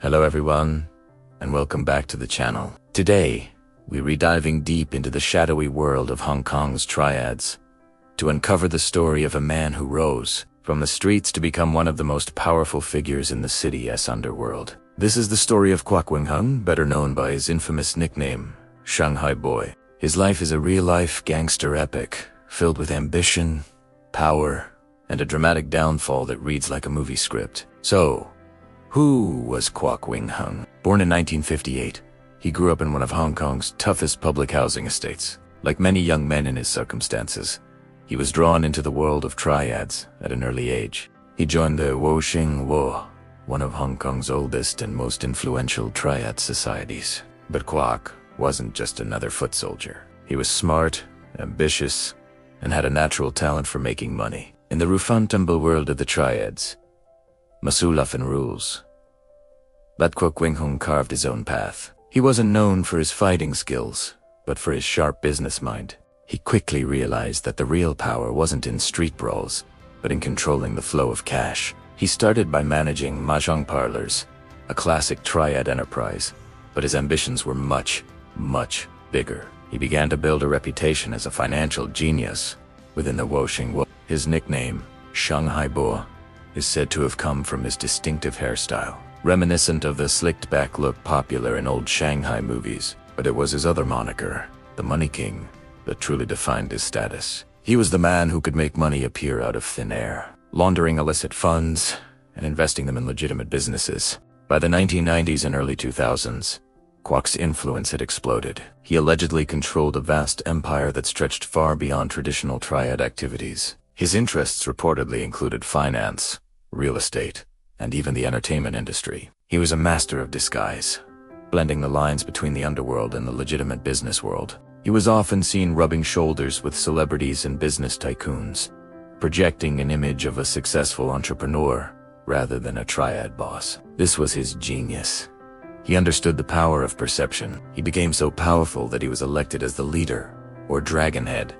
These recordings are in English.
Hello everyone, and welcome back to the channel. Today, we're diving deep into the shadowy world of Hong Kong's triads to uncover the story of a man who rose from the streets to become one of the most powerful figures in the city's underworld. This is the story of Kwok Wing-hung, better known by his infamous nickname, Shanghai Boy. His life is a real-life gangster epic, filled with ambition, power, and a dramatic downfall that reads like a movie script. So, who was Kwok Wing-hung? Born in 1958, he grew up in one of Hong Kong's toughest public housing estates. Like many young men in his circumstances, he was drawn into the world of triads at an early age. He joined the Wo Shing Wo, one of Hong Kong's oldest and most influential triad societies. But Kwok wasn't just another foot soldier. He was smart, ambitious, and had a natural talent for making money. In the rough and tumble world of the triads, Masulafin rules. But Kwok Wing-hung carved his own path. He wasn't known for his fighting skills, but for his sharp business mind. He quickly realized that the real power wasn't in street brawls, but in controlling the flow of cash. He started by managing mahjong parlors, a classic triad enterprise, but his ambitions were much, much bigger. He began to build a reputation as a financial genius within the Wo Shing Wo. His nickname, Shanghai Boy, is said to have come from his distinctive hairstyle, reminiscent of the slicked-back look popular in old Shanghai movies. But it was his other moniker, the Money King, that truly defined his status. He was the man who could make money appear out of thin air, laundering illicit funds and investing them in legitimate businesses. By the 1990s and early 2000s, Kwok's influence had exploded. He allegedly controlled a vast empire that stretched far beyond traditional triad activities. His interests reportedly included finance, real estate, and even the entertainment industry. He was a master of disguise, blending the lines between the underworld and the legitimate business world. He was often seen rubbing shoulders with celebrities and business tycoons, projecting an image of a successful entrepreneur rather than a triad boss. This was his genius. He understood the power of perception. He became so powerful that he was elected as the leader, or dragonhead,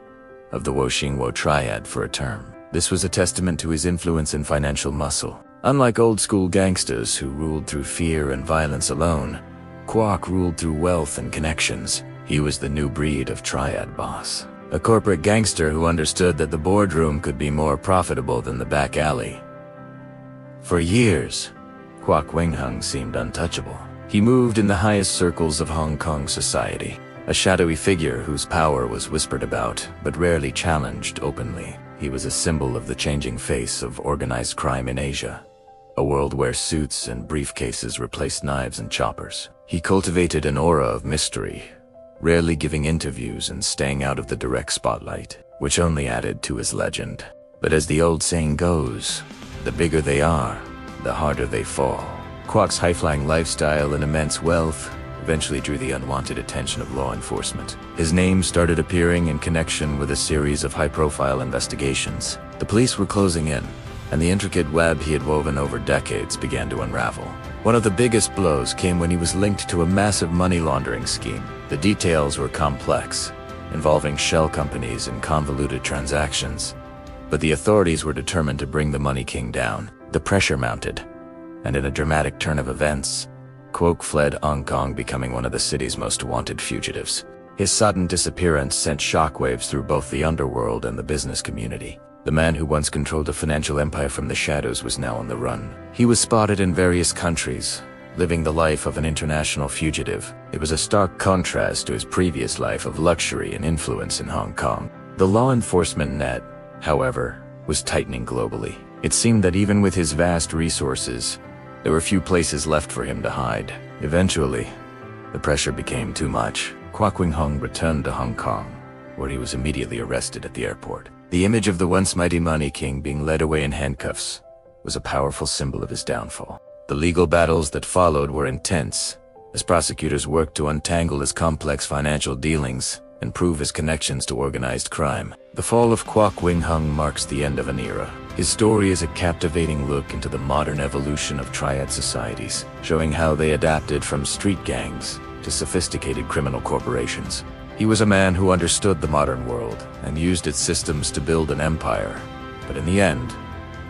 of the Wo Shing Wo triad for a term. This was a testament to his influence and financial muscle. Unlike old-school gangsters who ruled through fear and violence alone, Kwok ruled through wealth and connections. He was the new breed of triad boss, a corporate gangster who understood that the boardroom could be more profitable than the back alley. For years, Kwok Wing-hung seemed untouchable. He moved in the highest circles of Hong Kong society, a shadowy figure whose power was whispered about but rarely challenged openly. He was a symbol of the changing face of organized crime in Asia, a world where suits and briefcases replaced knives and choppers. He cultivated an aura of mystery, rarely giving interviews and staying out of the direct spotlight, which only added to his legend. But as the old saying goes, the bigger they are, the harder they fall. Kwok's high-flying lifestyle and immense wealth eventually drew the unwanted attention of law enforcement. His name started appearing in connection with a series of high-profile investigations. The police were closing in, and the intricate web he had woven over decades began to unravel. One of the biggest blows came when he was linked to a massive money laundering scheme. The details were complex, involving shell companies and convoluted transactions, but the authorities were determined to bring the Money King down. The pressure mounted, and in a dramatic turn of events, Kwok fled Hong Kong, becoming one of the city's most wanted fugitives. His sudden disappearance sent shockwaves through both the underworld and the business community. The man who once controlled a financial empire from the shadows was now on the run. He was spotted in various countries, living the life of an international fugitive. It was a stark contrast to his previous life of luxury and influence in Hong Kong. The law enforcement net, however, was tightening globally. It seemed that even with his vast resources, there were few places left for him to hide. Eventually, the pressure became too much. Kwok Wing-hung returned to Hong Kong, where he was immediately arrested at the airport. The image of the once mighty Money King being led away in handcuffs was a powerful symbol of his downfall. The legal battles that followed were intense, as prosecutors worked to untangle his complex financial dealings and prove his connections to organized crime. The fall of Kwok Wing-hung marks the end of an era. His story is a captivating look into the modern evolution of triad societies, showing how they adapted from street gangs to sophisticated criminal corporations. He was a man who understood the modern world and used its systems to build an empire, but in the end,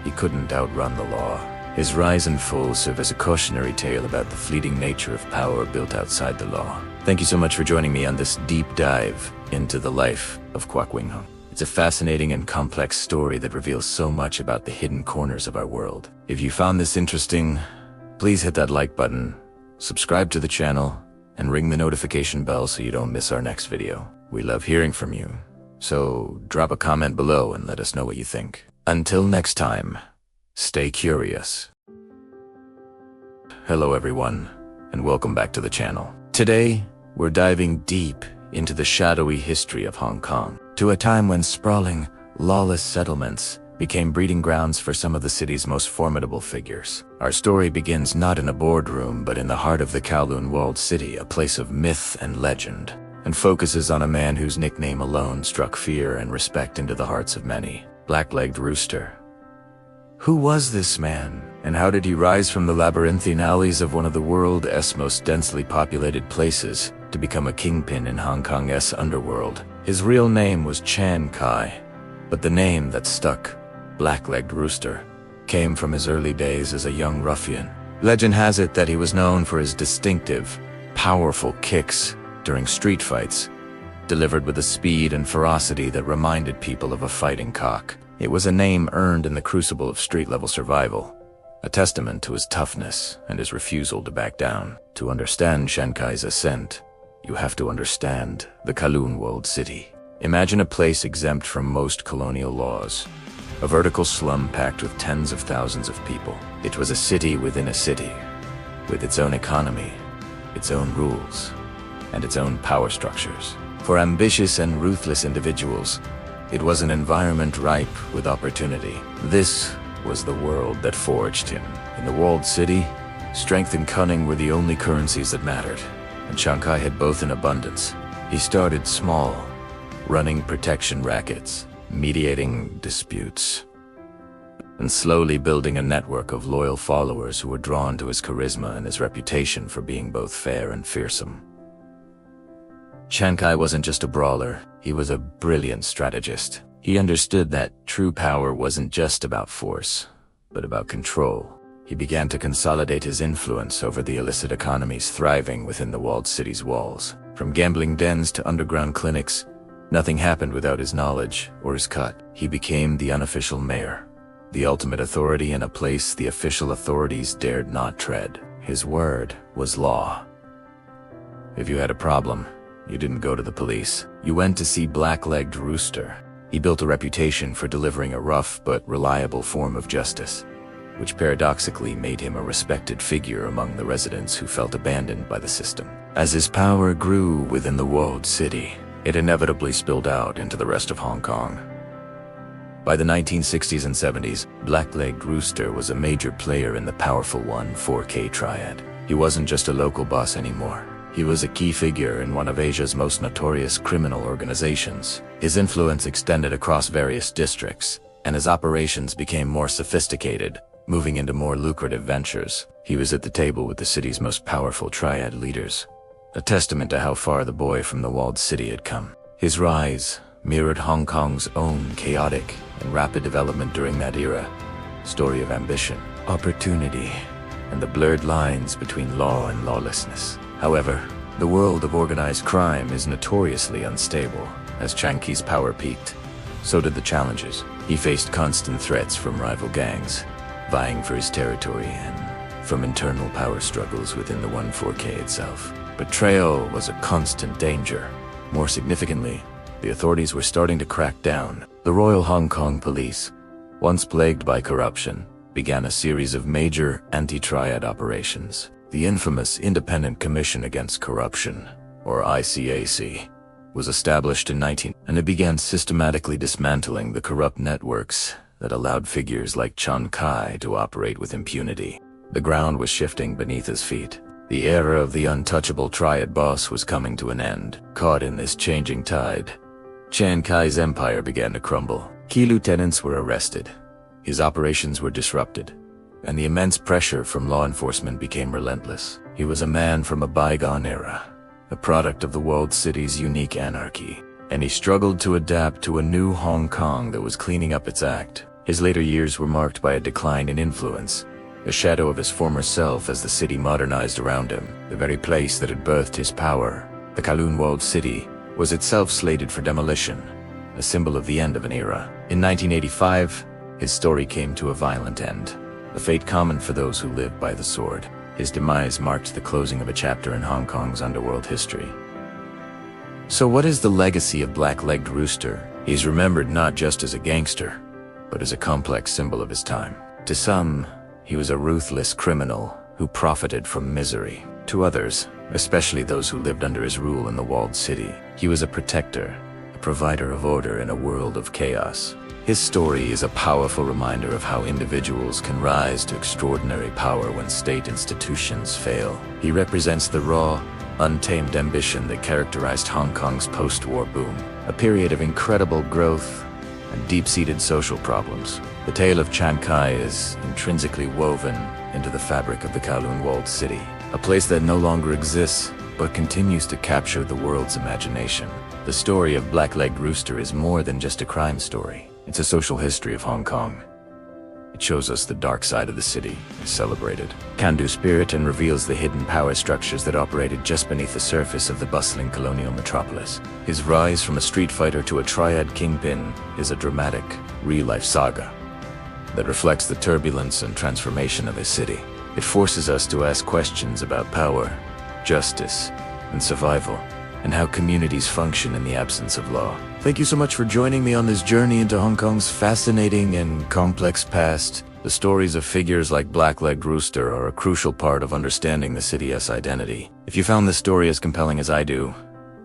he couldn't outrun the law. His rise and fall serve as a cautionary tale about the fleeting nature of power built outside the law. Thank you so much for joining me on this deep dive into the life of Kwok Wing-hung. It's a fascinating and complex story that reveals so much about the hidden corners of our world. If you found this interesting, please hit that like button, subscribe to the channel, and ring the notification bell so you don't miss our next video. We love hearing from you, so drop a comment below and let us know what you think. Until next time, stay curious. Hello everyone, and welcome back to the channel. Today, we're diving deep into the shadowy history of Hong Kong, to a time when sprawling, lawless settlements became breeding grounds for some of the city's most formidable figures. Our story begins not in a boardroom, but in the heart of the Kowloon walled city, a place of myth and legend, and focuses on a man whose nickname alone struck fear and respect into the hearts of many: Blacklegged Rooster. Who was this man, and how did he rise from the labyrinthine alleys of one of the world's most densely populated places to become a kingpin in Hong Kong's underworld? His real name was Chan Kai, but the name that stuck, Blacklegged Rooster, came from his early days as a young ruffian. Legend has it that he was known for his distinctive, powerful kicks during street fights, delivered with a speed and ferocity that reminded people of a fighting cock. It was a name earned in the crucible of street-level survival, a testament to his toughness and his refusal to back down. To understand Shanghai's ascent, you have to understand the Kowloon walled city. Imagine a place exempt from most colonial laws, a vertical slum packed with tens of thousands of people. It was a city within a city, with its own economy, its own rules, and its own power structures. For ambitious and ruthless individuals, it was an environment ripe with opportunity. This was the world that forged him. In the walled city, strength and cunning were the only currencies that mattered, and Shanghai had both in abundance. He started small, running protection rackets, mediating disputes, and slowly building a network of loyal followers who were drawn to his charisma and his reputation for being both fair and fearsome. Shanghai wasn't just a brawler, he was a brilliant strategist. He understood that true power wasn't just about force, but about control. He began to consolidate his influence over the illicit economies thriving within the walled city's walls. From gambling dens to underground clinics, nothing happened without his knowledge or his cut. He became the unofficial mayor, the ultimate authority in a place the official authorities dared not tread. His word was law. If you had a problem, you didn't go to the police. You went to see Blacklegged Rooster. He built a reputation for delivering a rough but reliable form of justice, which paradoxically made him a respected figure among the residents who felt abandoned by the system. As his power grew within the walled city, it inevitably spilled out into the rest of Hong Kong. By the 1960s and 70s, Blacklegged Rooster was a major player in the powerful 4K Triad. He wasn't just a local boss anymore. He was a key figure in one of Asia's most notorious criminal organizations. His influence extended across various districts, and his operations became more sophisticated, moving into more lucrative ventures. He was at the table with the city's most powerful Triad leaders, a testament to how far the boy from the walled city had come. His rise mirrored Hong Kong's own chaotic and rapid development during that era, story of ambition, opportunity, and the blurred lines between law and lawlessness. However, the world of organized crime is notoriously unstable. As Shanghai's power peaked, so did the challenges. He faced constant threats from rival gangs, vying for his territory, and from internal power struggles within the 4K itself. Betrayal was a constant danger. More significantly, the authorities were starting to crack down. The Royal Hong Kong Police, once plagued by corruption, began a series of major anti-Triad operations. The infamous Independent Commission Against Corruption, or ICAC, was established in and it began systematically dismantling the corrupt networks that allowed figures like Chan Kai to operate with impunity. The ground was shifting beneath his feet. The era of the untouchable Triad boss was coming to an end. Caught in this changing tide, Chan Kai's empire began to crumble. Key lieutenants were arrested, his operations were disrupted, and the immense pressure from law enforcement became relentless. He was a man from a bygone era, a product of the walled city's unique anarchy, and he struggled to adapt to a new Hong Kong that was cleaning up its act. His later years were marked by a decline in influence, a shadow of his former self as the city modernized around him. The very place that had birthed his power, the Kowloon walled city, was itself slated for demolition, a symbol of the end of an era. In 1985, his story came to a violent end, a fate common for those who live by the sword. His demise marked the closing of a chapter in Hong Kong's underworld history. So what is the legacy of Blacklegged Rooster? He's remembered not just as a gangster, but as a complex symbol of his time. To some, he was a ruthless criminal who profited from misery. To others, especially those who lived under his rule in the walled city, he was a protector, a provider of order in a world of chaos. His story is a powerful reminder of how individuals can rise to extraordinary power when state institutions fail. He represents the raw, untamed ambition that characterized Hong Kong's post-war boom, a period of incredible growth and deep-seated social problems. The tale of Shanghai is intrinsically woven into the fabric of the Kowloon walled city, a place that no longer exists but continues to capture the world's imagination. The story of Blacklegged Rooster is more than just a crime story. It's a social history of Hong Kong. It shows us the dark side of the city, is celebrated, can-do spirit, and reveals the hidden power structures that operated just beneath the surface of the bustling colonial metropolis. His rise from a street fighter to a Triad Kingpin is a dramatic, real-life saga that reflects the turbulence and transformation of his city. It forces us to ask questions about power, justice, and survival, and how communities function in the absence of law. Thank you so much for joining me on this journey into Hong Kong's fascinating and complex past. The stories of figures like Blacklegged Rooster are a crucial part of understanding the city's identity. If you found this story as compelling as I do,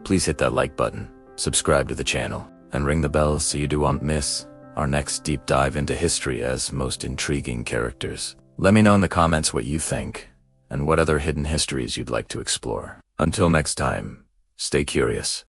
please hit that like button, subscribe to the channel, and ring the bell so you don't miss our next deep dive into history as most intriguing characters. Let me know in the comments what you think, and what other hidden histories you'd like to explore. Until next time, stay curious.